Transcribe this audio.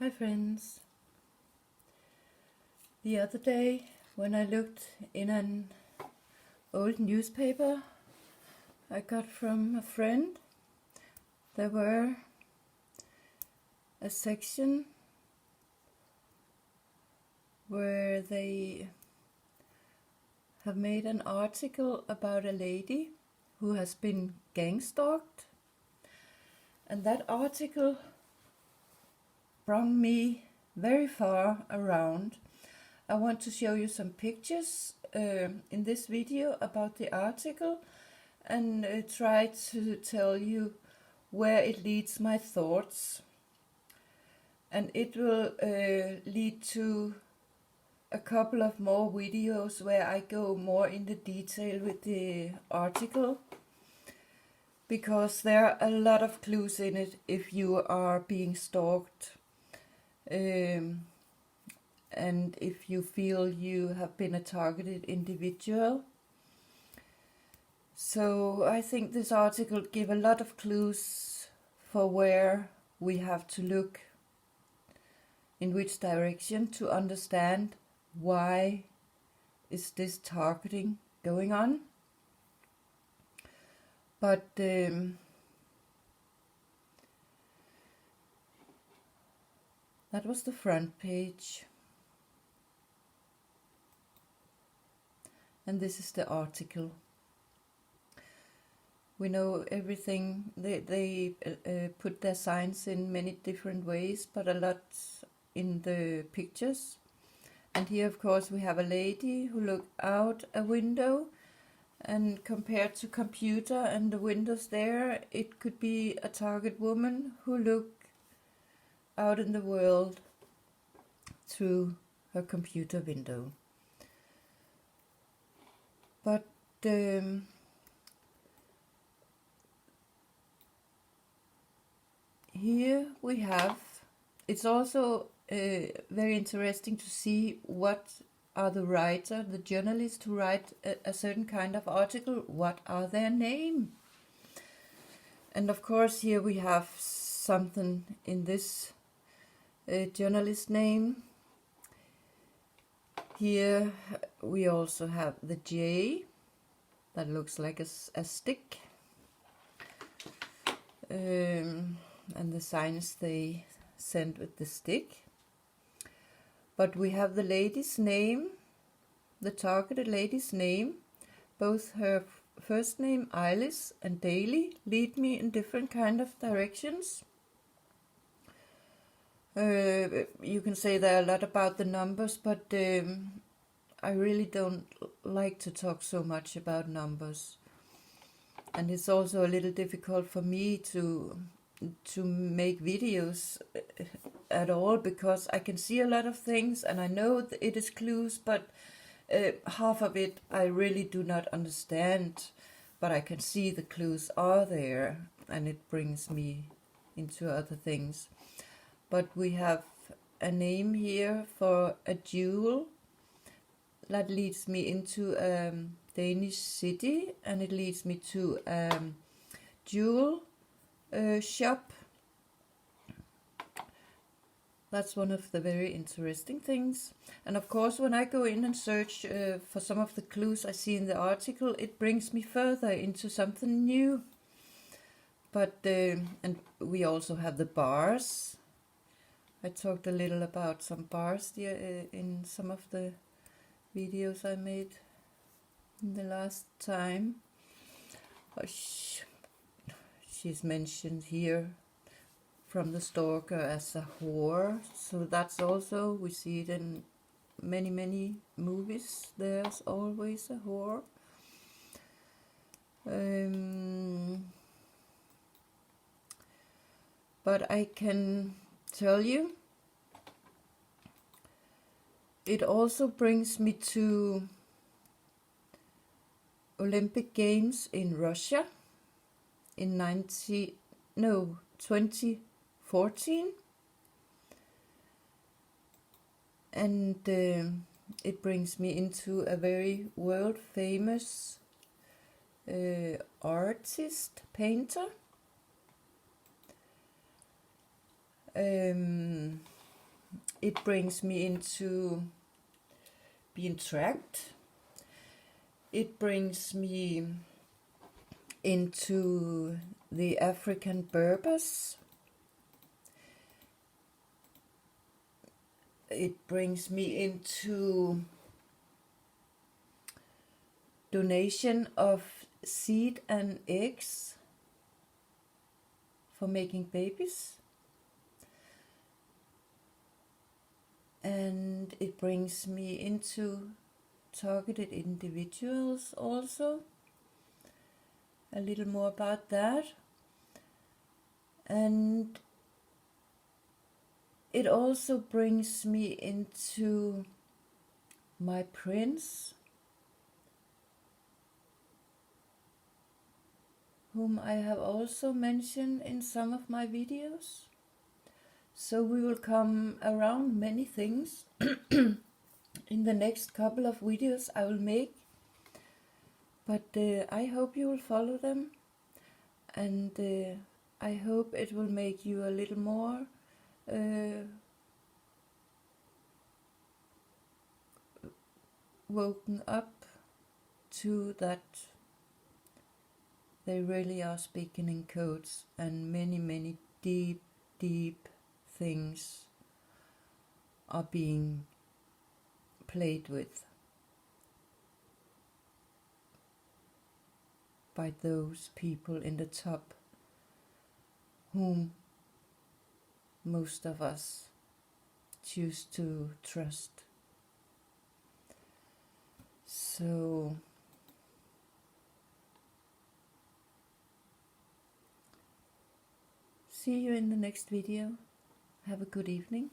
Hi friends. The other day when I looked in an old newspaper I got from a friend, there were a section where they have made an article about a lady who has been gang stalked, and that article brought me very far around. I want to show you some pictures in this video about the article and try to tell you where it leads my thoughts, and it will lead to a couple of more videos where I go more into detail with the article, because there are a lot of clues in it if you are being stalked, and if you feel you have been a targeted individual. So I think this article gives a lot of clues for where we have to look, in which direction, to understand why is this targeting going on. But that was the front page, and this is the article. We know everything. They put their signs in many different ways, but a lot in the pictures. And here, of course, we have a lady who looked out a window, and compared to computer and the windows there, it could be a target woman who looked out in the world through her computer window. But here we have, it's also very interesting to see what are the writer, the journalists who write a certain kind of article, what are their name. And of course here we have something in this journalist name. Here we also have the J, that looks like a stick, and the signs they sent with the stick. But we have the lady's name, the targeted lady's name. Both her first name, Alice, and Daily lead me in different kind of directions. You can say there are a lot about the numbers, but I really don't like to talk so much about numbers. And it's also a little difficult for me to make videos at all, because I can see a lot of things and I know it is clues, but half of it I really do not understand, but I can see the clues are there and it brings me into other things. But we have a name here for a jewel that leads me into a Danish city, and it leads me to a jewel shop. That's one of the very interesting things. And of course, when I go in and search for some of the clues I see in the article, it brings me further into something new. But and we also have the bars. I talked a little about some bars in some of the videos I made in the last time. She's mentioned here from the stalker as a whore, so that's also, we see it in many movies. There's always a whore. But I can tell you, it also brings me to Olympic Games in Russia in 2014, and it brings me into a very world famous artist, painter, it brings me into being tracked. It brings me into the African Berbers. It brings me into donation of seed and eggs for making babies. And it brings me into targeted individuals also. A little more about that. And it also brings me into my prince, whom I have also mentioned in some of my videos. So we will come around many things in the next couple of videos I will make. But I hope you will follow them, and I hope it will make you a little more woken up to that they really are speaking in codes, and many deep things are being played with by those people in the top whom most of us choose to trust. So see you in the next video. Have a good evening.